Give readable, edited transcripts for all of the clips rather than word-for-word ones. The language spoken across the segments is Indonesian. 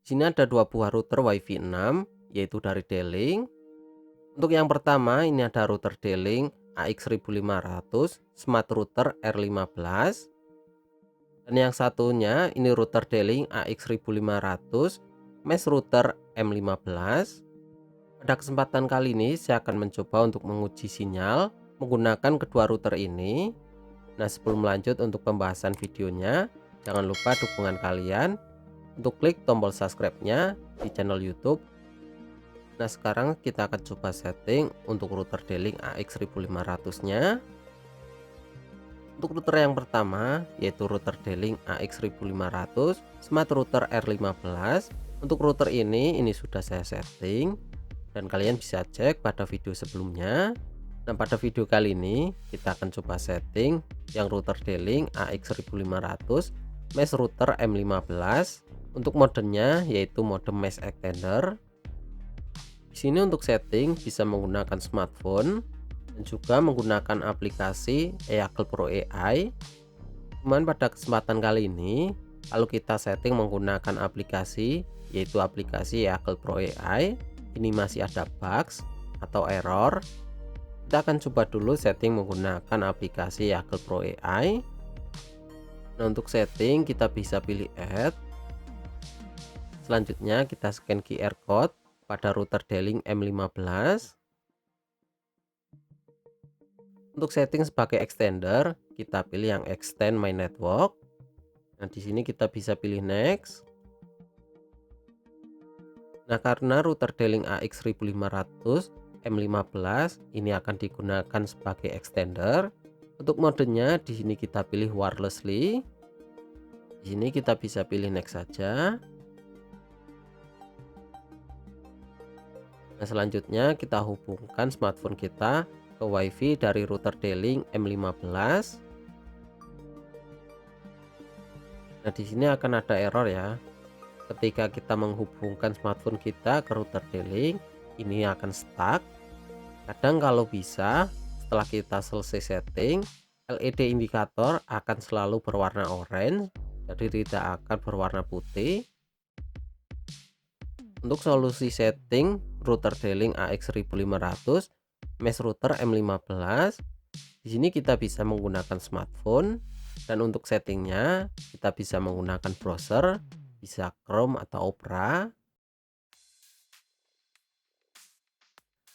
Di sini ada dua buah router WiFi 6 yaitu dari D-Link. Untuk yang pertama ini ada router D-Link AX1500 Smart Router R15, dan yang satunya ini router D-Link AX1500 Mesh Router M15. Pada kesempatan kali ini saya akan mencoba untuk menguji sinyal menggunakan kedua router ini. Nah, sebelum lanjut untuk pembahasan videonya, jangan lupa dukungan kalian untuk klik tombol subscribe-nya di channel YouTube. Nah, sekarang kita akan coba setting untuk router D-Link AX1500-nya. Untuk router yang pertama yaitu router D-Link AX1500 Smart Router R15. Untuk router ini sudah saya setting dan kalian bisa cek pada video sebelumnya. Nah, pada video kali ini kita akan coba setting yang router D-Link AX1500 Mesh Router M15. Untuk modenya yaitu mode Mesh Extender. Di sini untuk setting bisa menggunakan smartphone dan juga menggunakan aplikasi Eagle Pro AI. Cuman pada kesempatan kali ini kalau kita setting menggunakan aplikasi yaitu aplikasi Eagle Pro AI, ini masih ada bugs atau error. Kita akan coba dulu setting menggunakan aplikasi Eagle Pro AI. Nah, untuk setting kita bisa pilih add. Selanjutnya kita scan QR code pada router D-Link M15. Untuk setting sebagai extender, kita pilih yang extend my network. Nah, di sini kita bisa pilih next. Nah, karena router D-Link AX1500 M15 ini akan digunakan sebagai extender. Untuk modenya di sini kita pilih wirelessly. Di sini kita bisa pilih next saja. Nah, selanjutnya kita hubungkan smartphone kita ke WiFi dari router D-Link M15. Nah, di sini akan ada error ya. Ketika kita menghubungkan smartphone kita ke router D-Link, ini akan stuck. Kadang kalau bisa, setelah kita selesai setting, LED indikator akan selalu berwarna orange, jadi tidak akan berwarna putih. Untuk solusi setting router D-Link AX1500 Mesh Router M15, di sini kita bisa menggunakan smartphone, dan untuk settingnya kita bisa menggunakan browser, bisa Chrome atau Opera.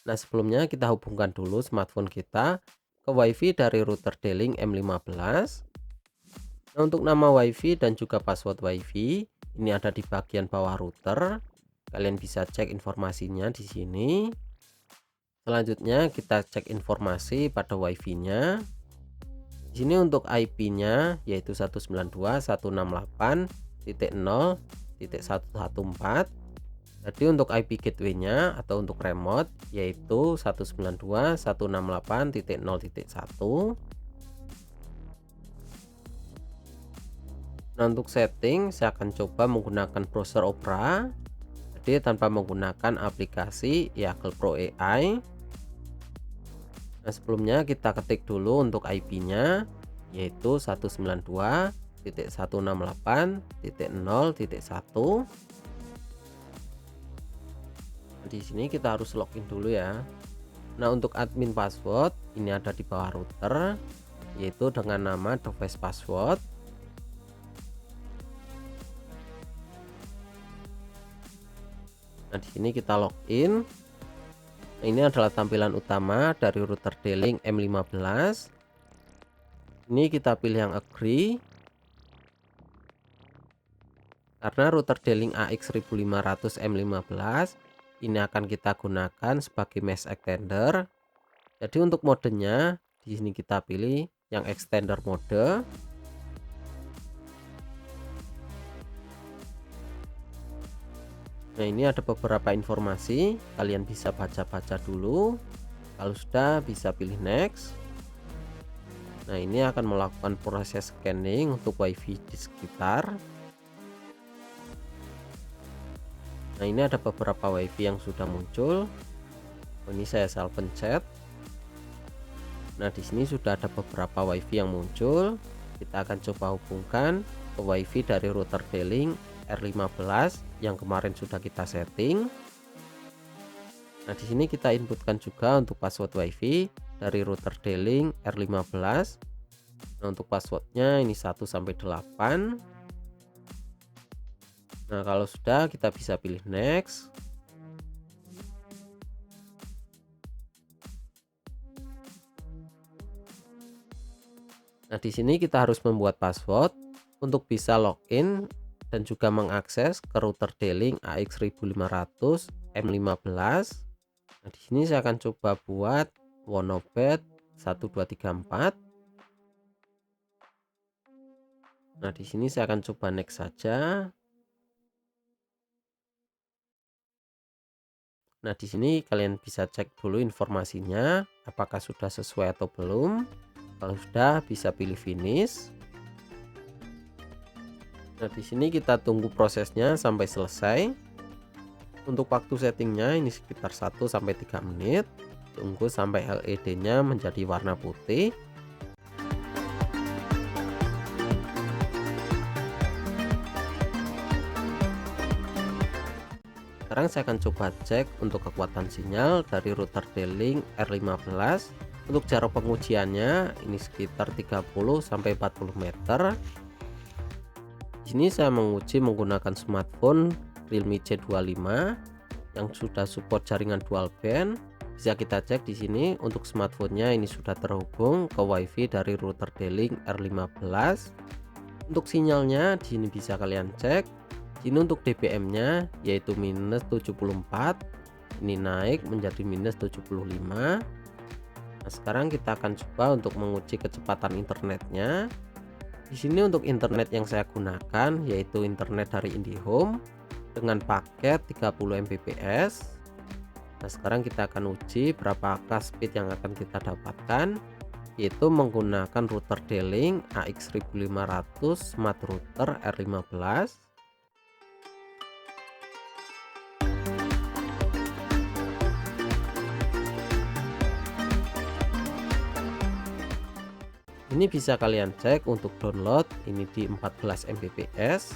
Nah, sebelumnya kita hubungkan dulu smartphone kita ke WiFi dari router D-Link M15. Nah, untuk nama WiFi dan juga password WiFi ini ada di bagian bawah router. Kalian bisa cek informasinya di sini. Selanjutnya kita cek informasi pada WiFi-nya. Di sini untuk IP-nya yaitu 192.168.0.114. Jadi untuk IP gateway-nya atau untuk remote yaitu 192.168.0.1. Nah, untuk setting saya akan coba menggunakan browser Opera. Jadi tanpa menggunakan aplikasi Eagle Pro AI. Nah, sebelumnya kita ketik dulu untuk IP-nya yaitu 192.168.0.1. Di sini kita harus login dulu ya. Nah, untuk admin password ini ada di bawah router yaitu dengan nama device password. Nah, di sini kita login. Nah, ini adalah tampilan utama dari router D-Link M15. Ini kita pilih yang agree. Karena router D-Link AX1500 M15 ini akan kita gunakan sebagai mesh extender. Jadi untuk modenya di sini kita pilih yang extender mode. Nah, ini ada beberapa informasi, kalian bisa baca-baca dulu. Kalau sudah bisa pilih next. Nah, ini akan melakukan proses scanning untuk WiFi di sekitar. Nah, ini ada beberapa WiFi yang sudah muncul. Ini saya salah pencet. Nah, di sini sudah ada beberapa WiFi yang muncul. Kita akan coba hubungkan ke WiFi dari router D-Link R15 yang kemarin sudah kita setting. Nah, di sini kita inputkan juga untuk password WiFi dari router D-Link R15. Nah, untuk passwordnya ini 1 sampai 8. Nah, kalau sudah kita bisa pilih next. Nah, di sini kita harus membuat password untuk bisa login dan juga mengakses ke router D-Link AX1500 M15. Nah, di sini saya akan coba buat wonoped 1234. Nah, di sini saya akan coba next saja. Nah, di sini kalian bisa cek dulu informasinya apakah sudah sesuai atau belum. Kalau sudah, bisa pilih finish. Nah, di sini kita tunggu prosesnya sampai selesai. Untuk waktu settingnya ini sekitar 1 sampai 3 menit. Tunggu sampai LED-nya menjadi warna putih. Sekarang saya akan coba cek untuk kekuatan sinyal dari router D-Link R15. Untuk jarak pengujiannya ini sekitar 30 sampai 40 meter. Di sini saya menguji menggunakan smartphone Realme C25 yang sudah support jaringan dual band. Bisa kita cek di sini untuk smartphone-nya ini sudah terhubung ke WiFi dari router D-Link R15. Untuk sinyalnya di sini bisa kalian cek. Ini untuk dBm-nya yaitu minus 74. Ini naik menjadi minus 75. Nah, sekarang kita akan coba untuk menguji kecepatan internetnya. Di sini untuk internet yang saya gunakan yaitu internet dari IndiHome dengan paket 30 Mbps. Nah, sekarang kita akan uji berapakah speed yang akan kita dapatkan, yaitu menggunakan router D-Link AX1500 Smart Router R15. Ini bisa kalian cek untuk download ini di 14 Mbps.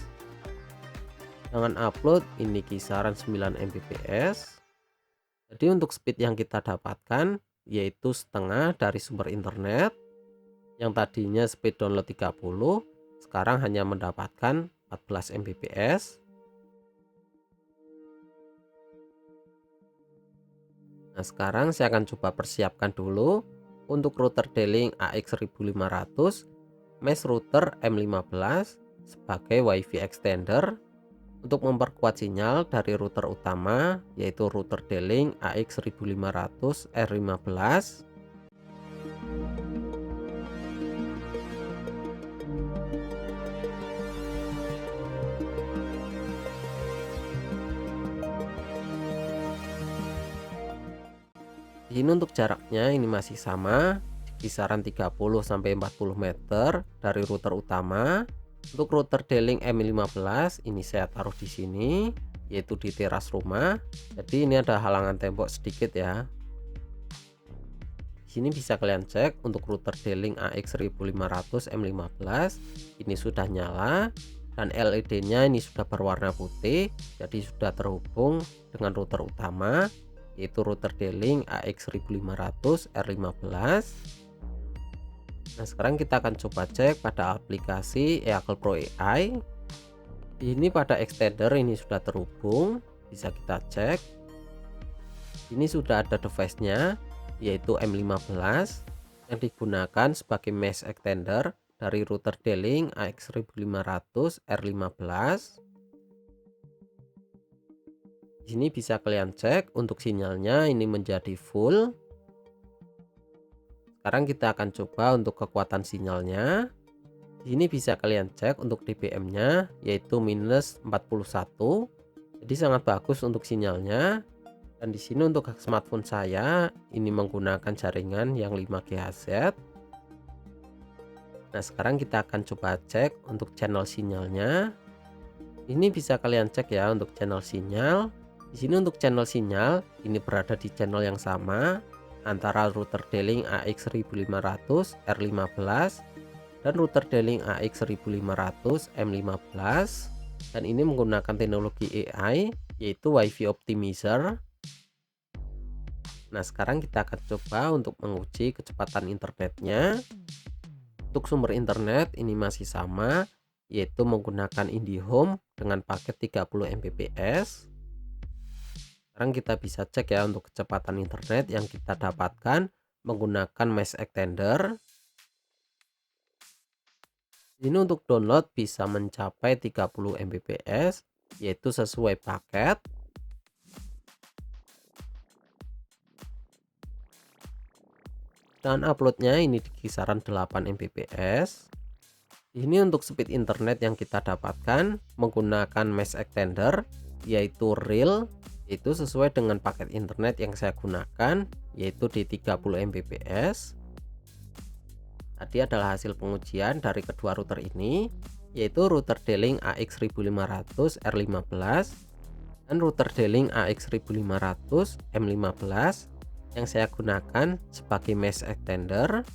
Dengan upload ini kisaran 9 Mbps. Jadi untuk speed yang kita dapatkan yaitu setengah dari sumber internet. Yang tadinya speed download 30, sekarang hanya mendapatkan 14 Mbps. Nah, sekarang saya akan coba persiapkan dulu untuk router D-Link AX1500 mesh router M15 sebagai WiFi extender untuk memperkuat sinyal dari router utama yaitu router D-Link AX1500 R15. Ini untuk jaraknya ini masih sama di kisaran 30 sampai 40 meter dari router utama. Untuk router D-Link M15 ini saya taruh di sini yaitu di teras rumah. Jadi ini ada halangan tembok sedikit ya. Di sini bisa kalian cek untuk router D-Link AX1500 M15 ini sudah nyala dan LED-nya ini sudah berwarna putih. Jadi sudah terhubung dengan router utama yaitu router D-Link AX1500 R15. Nah, sekarang kita akan coba cek pada aplikasi Eagle Pro AI. Ini pada extender ini sudah terhubung, bisa kita cek. Ini sudah ada device-nya yaitu M15 yang digunakan sebagai mesh extender dari router D-Link AX1500 R15. Di sini bisa kalian cek untuk sinyalnya ini menjadi full. Sekarang kita akan coba untuk kekuatan sinyalnya. Di sini bisa kalian cek untuk dBm-nya yaitu minus 41. Jadi sangat bagus untuk sinyalnya. Dan di sini untuk smartphone saya ini menggunakan jaringan yang 5 GHz. Nah, sekarang kita akan coba cek untuk channel sinyalnya. Ini bisa kalian cek ya untuk channel sinyal. Di sini untuk channel sinyal ini berada di channel yang sama antara router D-Link AX1500 R15 dan router D-Link AX1500 M15. dan ini menggunakan teknologi AI yaitu WiFi Optimizer. Nah, sekarang kita akan coba untuk menguji kecepatan internetnya. Untuk sumber internet ini masih sama, yaitu menggunakan IndiHome dengan paket 30 Mbps. Sekarang kita bisa cek ya untuk kecepatan internet yang kita dapatkan menggunakan Mesh Extender. Ini untuk download bisa mencapai 30 Mbps, yaitu sesuai paket. Dan uploadnya ini di kisaran 8 Mbps. Ini untuk speed internet yang kita dapatkan menggunakan Mesh Extender yaitu real, itu sesuai dengan paket internet yang saya gunakan yaitu di 30 Mbps. Tadi adalah hasil pengujian dari kedua router ini, yaitu router D-Link AX1500 R15 dan router D-Link AX1500 M15 yang saya gunakan sebagai Mesh Extender.